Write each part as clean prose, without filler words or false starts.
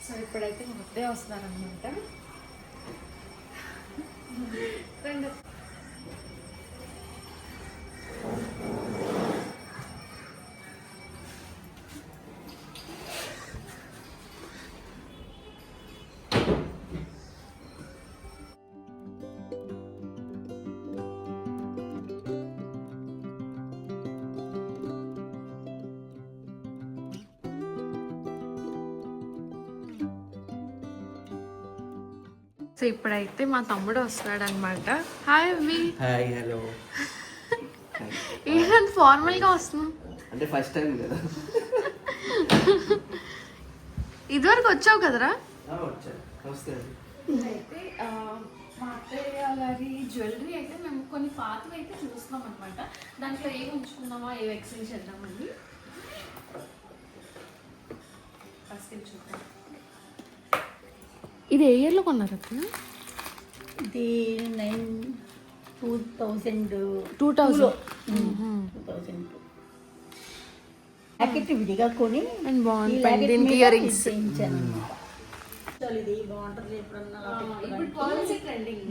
So ఇప్పుడైతే ముద్దే వస్తున్నారనమాట. రెండు సో ఇప్పుడైతే మా తమ్ముడు వస్తున్నాడు అనమాట. హాయ్ అవి. Hi hello. ఏంటంటే ఫార్మల్గా వస్తున్నాం అంటే ఫస్ట్ టైం కదా. ఇదివరకు వచ్చావు కదరా? అయితే మా అత్తయ్య గారి జ్యువెలరీ అయితే మేము కొన్ని పాతవి అయితే చూస్తున్నాం అనమాట. దాంట్లో ఏమి ఉంచుకున్నామా ఏవి ఎక్స్చేంజ్ చేద్దామండి. ఫస్ట్ చూద్దాం. ఇది ఏ ఇయర్లో కొన్నారు అక్క? ఇది 2000 ప్యాకెట్ విడిగా కొని అండ్ బాగుంది. ఇయర్ రింగ్స్ చేయించాను. ఇది బాగుంటుంది ఎప్పుడన్నా ఇప్పుడు పాలసీ ట్రెండింగ్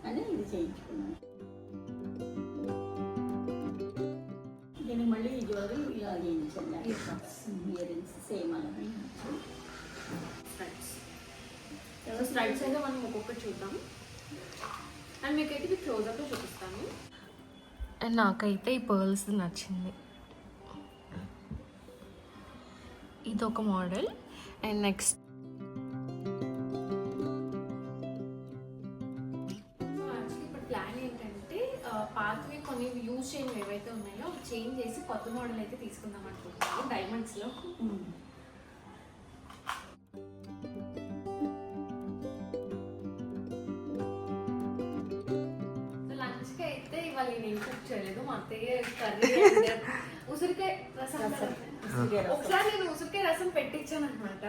అని ఇది చేయించుకున్నాను. దీనికి మళ్ళీ ఈ జ్యువెలరీ ఇలా చేయించాను. ఇయర్ రింగ్స్ సేమ్ అలా స్ట్రైట్స్ అయితే మనం ఒక్కొక్కటి చూద్దాం. అండ్ మీకైతే ఇది క్లోజప్లో చూపిస్తాను. అండ్ నాకైతే ఈ పర్ల్స్ నచ్చింది. ఇది ఒక మోడల్. అండ్ నెక్స్ట్ ఇప్పుడు ప్లాన్ ఏంటంటే పాతవి కొన్ని యూజ్ చేయని ఏవైతే ఉన్నాయో చేంజ్ చేసి కొత్త మోడల్ అయితే తీసుకుందాం అనుకుంటున్నాను డైమండ్స్లో. నేను కుక్ చేయలేదు. మా అత్తయ్య కర్రీ ఉసిరికాయ రసం. ఒకసారి నేను ఉసిరికాయ రసం పెట్టించాను అనమాట.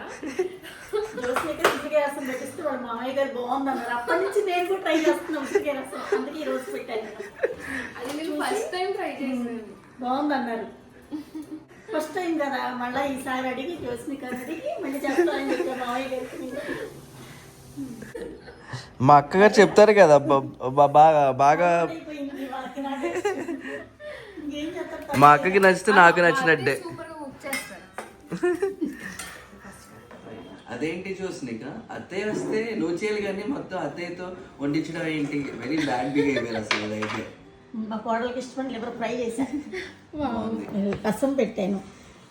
ఉసిరికాయ రసం పెట్టిస్తే వాళ్ళ మామయ్య గారు బాగుంది అన్నారు. అప్పటి నుంచి నేను కూడా ట్రై చేస్తున్నాను ఉసిరికాయ రసం. అందుకే ఈ రోజు పెట్టాను. అది నేను ఫస్ట్ టైం ట్రై చేసాను. బాగుంది అన్నారు. ఫస్ట్ టైం కదా, మళ్ళీ ఈసారి అడిగి జ్యోత్స్నిక అడిగి మళ్ళీ చెప్తాను మామయ్య గారికి. మా అక్కగారు చెప్తారు కదా బాగా. మా అక్కకి నచ్చితే నాకు నచ్చినట్టే. అదేంటి చూసినాక అత్తయ్య వస్తే నువ్వు చేయాలి కానీ మొత్తం అత్తయ్యతో వండించడం ఏంటి? వెరీ బ్యాడ్ బిహేవియర్ అసలు అదైతే. మా కోడలకి ఇష్టపడి లివర్ ఫ్రై చేశాను, రసం పెట్టాను.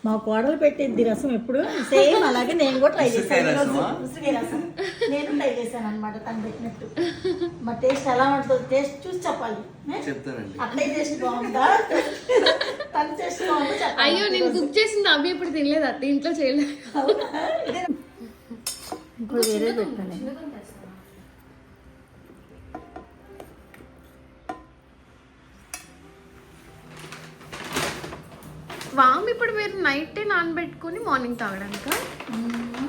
మా కోడలు పెట్టేది రసం ఎప్పుడు సేమ్ అలాగే నేను కూడా ట్రై చేశాను. ఉసిరికాయ రసం నేను ట్రై చేశాను అనమాట తను పెట్టినట్టు. మా టేస్ట్ ఎలా ఉంటుందో టేస్ట్ చూసి చెప్పాలి. చెప్తానండి. అట్లే టేస్ట్ బాగుందా తన టేస్ట్ బాగుందా? అయ్యో నేను కుక్ చేసింది అవి ఇప్పుడు తినలేదు. అత్త ఇంట్లో చేయలేదు. ఇప్పుడు వేరే పెట్టాను. వామ్ ఇప్పుడు మీరు నైట్ నానబెట్టుకుని మార్నింగ్ తాగడానిక?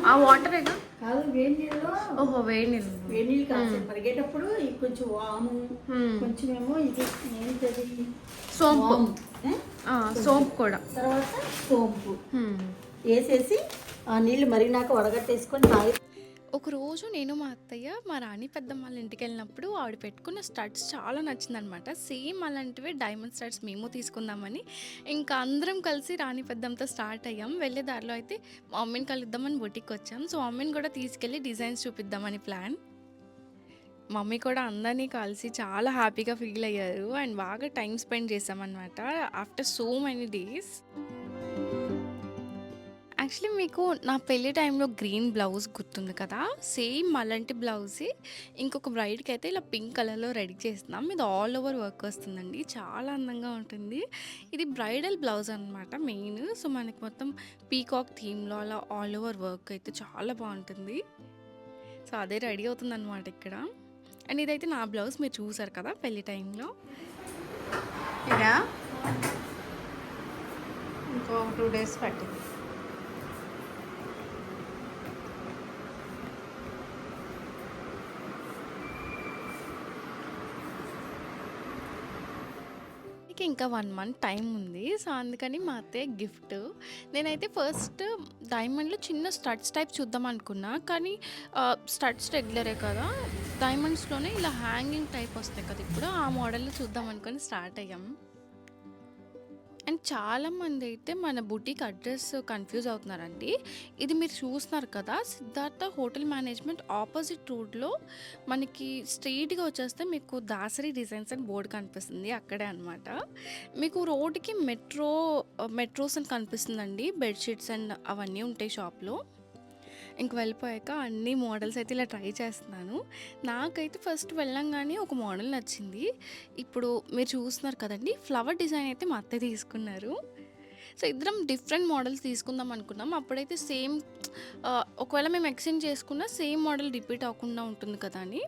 ఆ వాటరేగా కాదు, వేడి నీళ్ళు. ఓహో వేడి నీళ్ళు. వేడి నీళ్ళు కాదు, మరిగేటప్పుడు కొంచెం వాము, కొంచెం ఏమో ఇది ఏంటది సోంపు. సోంపు కూడా తర్వాత సోంపు వేసేసి ఆ నీళ్ళు మరిగినాక వడగట్టేసుకొని తాగి. ఒకరోజు నేను మా అత్తయ్య మా రాణి పెద్దమ్మ వాళ్ళ ఇంటికి వెళ్ళినప్పుడు ఆవిడ పెట్టుకున్న స్టడ్స్ చాలా నచ్చిందనమాట. సేమ్ అలాంటివే డైమండ్ స్టడ్స్ మేము తీసుకుందామని ఇంకా అందరం కలిసి రాణి పెద్దమ్మతో స్టార్ట్ అయ్యాం. వెళ్ళే దారిలో అయితే మా మమ్మీని కలుద్దామని బొటికి వచ్చాం. సో మమ్మీని కూడా తీసుకెళ్ళి డిజైన్స్ చూపిద్దామని ప్లాన్. మమ్మీ కూడా అందరినీ కలిసి చాలా హ్యాపీగా ఫీల్ అయ్యారు అండ్ బాగా టైం స్పెండ్ చేసామన్నమాట after so many days. Actually మీకు నా పెళ్ళి టైంలో గ్రీన్ బ్లౌజ్ గుర్తుంది కదా, సేమ్ అలాంటి బ్లౌజే ఇంకొక బ్రైడ్కి అయితే ఇలా పింక్ కలర్లో రెడీ చేస్తున్నాం. ఇది ఆల్ ఓవర్ వర్క్ వస్తుందండి, చాలా అందంగా ఉంటుంది. ఇది బ్రైడల్ బ్లౌజ్ అనమాట మెయిన్. సో మనకి మొత్తం పీకాక్ థీమ్లో అలా ఆల్ ఓవర్ వర్క్ అయితే చాలా బాగుంటుంది. సో అదే రెడీ అవుతుంది అనమాట ఇక్కడ. అండ్ ఇదైతే నా బ్లౌజ్ మీరు చూసారు కదా పెళ్ళి టైంలో. ఇదా ఇంకో 2 days పట్టింది. మ్యారేజ్కి ఇంకా 1 మంత్ టైం ఉంది. సో అందుకని మా అత్తయ్య గిఫ్ట్. నేనైతే ఫస్ట్ డైమండ్లో చిన్న స్టడ్స్ టైప్ చూద్దాం అనుకున్నా, కానీ స్టడ్స్ రెగ్యులరే కదా, డైమండ్స్లోనే ఇలా హ్యాంగింగ్ టైప్ వస్తాయి కదా ఇప్పుడు, ఆ మోడల్లో చూద్దాం అనుకొని స్టార్ట్ అయ్యాం. అండ్ చాలామంది అయితే మన బుటీక్ అడ్రస్ కన్ఫ్యూజ్ అవుతున్నారండి. ఇది మీరు చూస్తున్నారు కదా, సిద్ధార్థ హోటల్ మేనేజ్మెంట్ ఆపోజిట్ రోడ్లో మనకి స్ట్రెయిట్గా వచ్చేస్తే మీకు దాసరి డిజైన్స్ అని బోర్డు కనిపిస్తుంది, అక్కడే అనమాట. మీకు రోడ్డుకి మెట్రోస్ అని కనిపిస్తుందండి, బెడ్షీట్స్ అండ్ అవన్నీ ఉంటాయి షాప్లో. ఇంక వెళ్ళిపోయాక అన్ని మోడల్స్ అయితే ఇలా ట్రై చేస్తున్నాను. నాకైతే ఫస్ట్ వెళ్ళంగానే ఒక మోడల్ నచ్చింది. ఇప్పుడు మీరు చూస్తున్నారు కదండి, ఫ్లవర్ డిజైన్ అయితే మా అత్తయ్య తీసుకున్నారు. సో ఇద్దరం డిఫరెంట్ మోడల్స్ తీసుకుందాం అనుకున్నాం. అప్పుడైతే సేమ్ ఒకవేళ మేము ఎక్స్చేంజ్ చేసుకున్నా సేమ్ మోడల్ రిపీట్ అవ్వకుండా ఉంటుంది కదా అని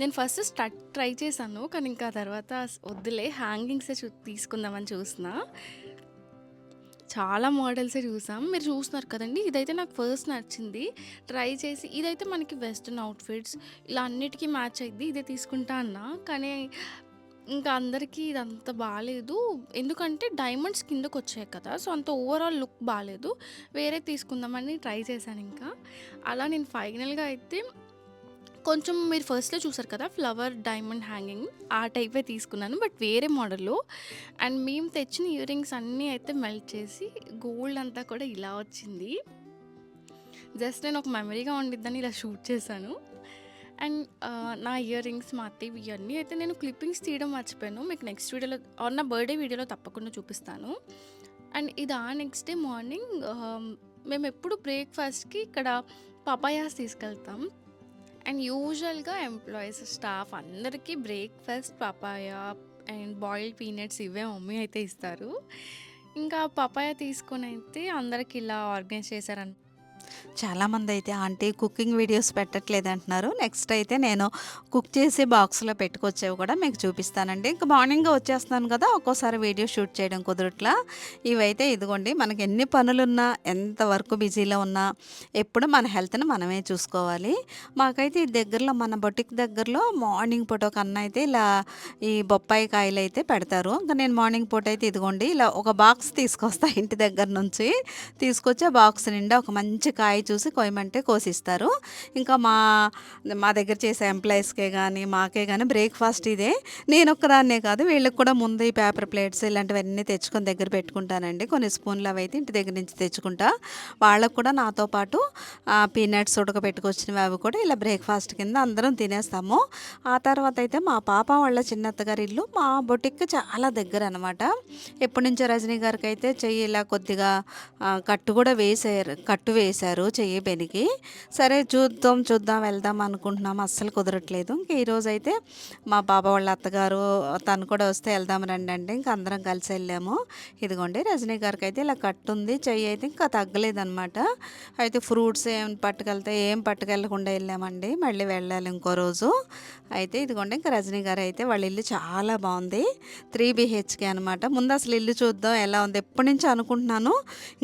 నేను ఫస్ట్ స్టడ్ ట్రై చేశాను. కానీ ఇంకా తర్వాత వద్దులే, హ్యాంగింగ్సే తీసుకుందామని చూసిన. చాలా మోడల్సే చూసాం. మీరు చూస్తున్నారు కదండి, ఇదైతే నాకు ఫస్ట్ నచ్చింది. ట్రై చేసి ఇదైతే మనకి వెస్ట్రన్ అవుట్ఫిట్స్ ఇలా అన్నిటికీ మ్యాచ్ అయ్యిద్ది, ఇదే తీసుకుంటా అన్నా. కానీ ఇంకా అందరికీ ఇదంత బాగాలేదు, ఎందుకంటే డైమండ్స్ కిందకు వచ్చాయి కదా, సో అంత ఓవరాల్ లుక్ బాగాలేదు, వేరే తీసుకుందామని ట్రై చేశాను. ఇంకా అలా నేను ఫైనల్గా అయితే కొంచెం మీరు ఫస్ట్లో చూసారు కదా ఫ్లవర్ డైమండ్ హ్యాంగింగ్, ఆ టైపే తీసుకున్నాను, బట్ వేరే మోడల్లో. అండ్ మేము తెచ్చిన ఇయర్ రింగ్స్ అన్నీ అయితే మెల్ట్ చేసి గోల్డ్ అంతా కూడా ఇలా వచ్చింది. జస్ట్ నేను ఒక మెమరీగా ఉండిద్దని ఇలా షూట్ చేశాను. అండ్ నా ఇయర్ రింగ్స్ మా అత్తయ్య ఇవన్నీ అయితే నేను క్లిప్పింగ్స్ తీయడం మర్చిపోయాను, మీకు నెక్స్ట్ వీడియోలో నా బర్త్డే వీడియోలో తప్పకుండా చూపిస్తాను. అండ్ ఇది నెక్స్ట్ డే మార్నింగ్ మేము ఎప్పుడు బ్రేక్ఫాస్ట్కి ఇక్కడ పపాయాస్ తీసుకెళ్తాం. అండ్ యూజువల్గా ఎంప్లాయీస్ స్టాఫ్ అందరికీ breakfast papaya and boiled peanuts ఇవే మమ్మీ అయితే ఇస్తారు. ఇంకా పపాయ తీసుకొని అయితే అందరికి ఇలా ఆర్గనైజ్ చేశారని. చాలామంది అయితే ఆంటీ కుకింగ్ వీడియోస్ పెట్టట్లేదు అంటున్నారు. నెక్స్ట్ అయితే నేను కుక్ చేసి బాక్స్లో పెట్టుకొచ్చేవి కూడా మీకు చూపిస్తానండి. ఇంకా మార్నింగ్ వచ్చేస్తున్నాను కదా, ఒక్కోసారి వీడియో షూట్ చేయడం కుదరట్లా. ఇవైతే ఇదిగోండి, మనకి ఎన్ని పనులున్నా ఎంత వర్క్ బిజీలో ఉన్నా ఎప్పుడు మన హెల్త్ని మనమే చూసుకోవాలి. మాకైతే ఈ దగ్గరలో మన బొటిక్ దగ్గరలో మార్నింగ్ పూట ఒక అన్న అయితే ఇలా ఈ బొప్పాయి కాయలు అయితే పెడతారు. ఇంకా నేను మార్నింగ్ పూట అయితే ఇదిగోండి ఇలా ఒక బాక్స్ తీసుకొస్తా, ఇంటి దగ్గర నుంచి తీసుకొచ్చి ఆ బాక్స్ నిండా ఒక మంచి కాయ చూసి కోయమంటే కోసిస్తారు. ఇంకా మా దగ్గర చేసే ఎంప్లాయీస్కే కానీ మాకే కానీ బ్రేక్ఫాస్ట్ ఇదే. నేను ఒక్కదాన్నే కాదు, వీళ్ళకి కూడా ముందు ఈ పేపర్ ప్లేట్స్ ఇలాంటివన్నీ తెచ్చుకొని దగ్గర పెట్టుకుంటానండి. కొన్ని స్పూన్లు అవి అయితే ఇంటి దగ్గర నుంచి తెచ్చుకుంటా. వాళ్ళకు కూడా నాతో పాటు పీనట్స్ ఉడకబెట్టుకొచ్చినవి అవి కూడా ఇలా బ్రేక్ఫాస్ట్ కింద అందరం తినేస్తాము. ఆ తర్వాత అయితే మా పాప వాళ్ళ చిన్నత్తగారి ఇల్లు మా బొటిక్ చాలా దగ్గర అనమాట. ఎప్పటి నుంచో రజనీ గారికి అయితే చెయ్యి ఇలా కొద్దిగా కట్టు వేశారు చెయ్యి బెనికి. సరే చూద్దాం వెళ్దాం అనుకుంటున్నాము, అస్సలు కుదరట్లేదు. ఇంక ఈరోజు అయితే మా బాబా వాళ్ళ అత్తగారు తను కూడా వస్తే వెళ్దాం రండి అంటే ఇంక అందరం కలిసి వెళ్ళాము. ఇదిగోండి రజనీ గారికి అయితే ఇలా కట్టుంది, చెయ్యి అయితే ఇంకా తగ్గలేదన్నమాట. అయితే ఫ్రూట్స్ ఏం పట్టుకెళ్ళకుండా వెళ్ళామండి, మళ్ళీ వెళ్ళాలి ఇంకో రోజు. అయితే ఇదిగోండి ఇంకా రజనీ గారు అయితే వాళ్ళ ఇల్లు చాలా బాగుంది, 3 BHK అనమాట. ముందు అసలు ఇల్లు చూద్దాం ఎలా ఉంది ఎప్పటి నుంచి అనుకుంటున్నాను,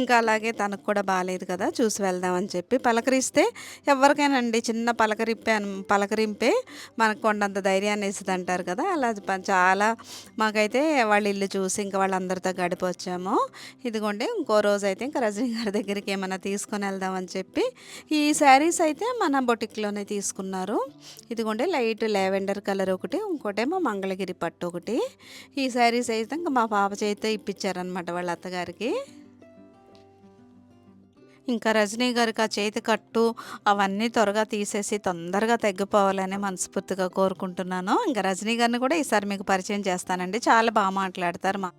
ఇంకా అలాగే తనకు కూడా బాగాలేదు కదా, చూసి వెళ్దామని చెప్పి పలకరిస్తే ఎవరికైనా అండి చిన్న పలకరింపే మనకు కొండంత ధైర్యాన్ని ఇస్తుంది అంటారు కదా, అలా చాలా మాకైతే వాళ్ళ ఇల్లు చూసి ఇంకా వాళ్ళందరితో గడిపి వచ్చాము. ఇదిగోండి ఇంకో రోజు అయితే ఇంకా రజనీ గారి దగ్గరికి ఏమైనా తీసుకొని వెళ్దామని చెప్పి ఈ శారీస్ అయితే మన బొటిక్లోనే తీసుకున్నారు. ఇదిగోండి లైట్ లావెండర్ కలర్ ఒకటి, ఇంకోటేమో మంగళగిరి పట్టు ఒకటి. ఈ శారీస్ అయితే ఇంకా మా పాప చేతితో ఇప్పించారనమాట వాళ్ళ అత్తగారికి. ఇంకా రజనీ గారికి ఆ చేతి కట్టు అవన్నీ త్వరగా తీసేసి తొందరగా తగ్గిపోవాలని మనస్ఫూర్తిగా కోరుకుంటున్నాను. ఇంకా రజనీ గారిని కూడా ఈసారి మీకు పరిచయం చేస్తానండి, చాలా బాగా మాట్లాడతారు.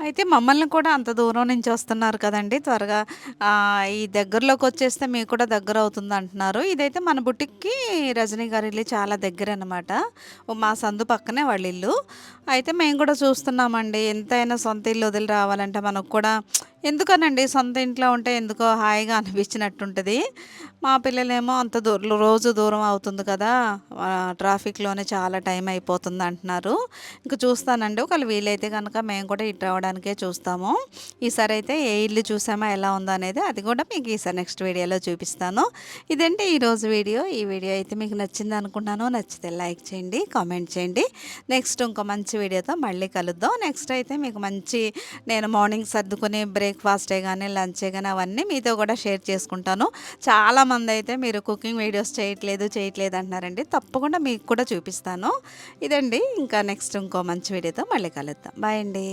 అయితే మమ్మల్ని కూడా అంత దూరం నుంచి వస్తున్నారు కదండి, త్వరగా ఈ దగ్గరలోకి వచ్చేస్తే మీకు కూడా దగ్గర అవుతుంది అంటున్నారు. ఇదైతే మన బుటిక్కి రజనీ గారి ఇల్లు చాలా దగ్గర అనమాట, మా సందు పక్కనే వాళ్ళ ఇల్లు. అయితే మేము కూడా చూస్తున్నామండి, ఎంతైనా సొంత ఇల్లు వదిలి రావాలంటే మనకు కూడా ఎందుకనండి సొంత ఇంట్లో ఉంటే ఎందుకో హాయిగా అనిపించినట్టుంటుంది. మా పిల్లలేమో అంత రోజు దూరం అవుతుంది కదా, ట్రాఫిక్లోనే చాలా టైం అయిపోతుంది అంటున్నారు. ఇంక చూస్తానండి, ఒకవేళ వీలైతే కనుక మేము కూడా ఇటు రావడానికే చూస్తాము. ఈసారి అయితే ఏ ఇల్లు చూసామో ఎలా ఉందో అనేది అది కూడా మీకు ఈసారి నెక్స్ట్ వీడియోలో చూపిస్తాను. ఇదంటే ఈరోజు వీడియో. ఈ వీడియో అయితే మీకు నచ్చింది అనుకుంటున్నాను. నచ్చితే లైక్ చేయండి, కామెంట్ చేయండి. నెక్స్ట్ ఇంకో మంచి వీడియోతో మళ్ళీ కలుద్దాం. నెక్స్ట్ అయితే మీకు మంచి నేను మార్నింగ్ సర్దుకుని బ్రేక్ఫాస్టే కానీ లంచే కానీ అవన్నీ మీతో కూడా షేర్ చేసుకుంటాను. చాలామంది అయితే మీరు కుకింగ్ వీడియోస్ చేయట్లేదు అంటున్నారండి. తప్పకుండా మీకు కూడా చూపిస్తాను. ఇదండి, ఇంకా నెక్స్ట్ ఇంకో మంచి వీడియోతో మళ్ళీ కలుద్దాం. బాయ్ అండి.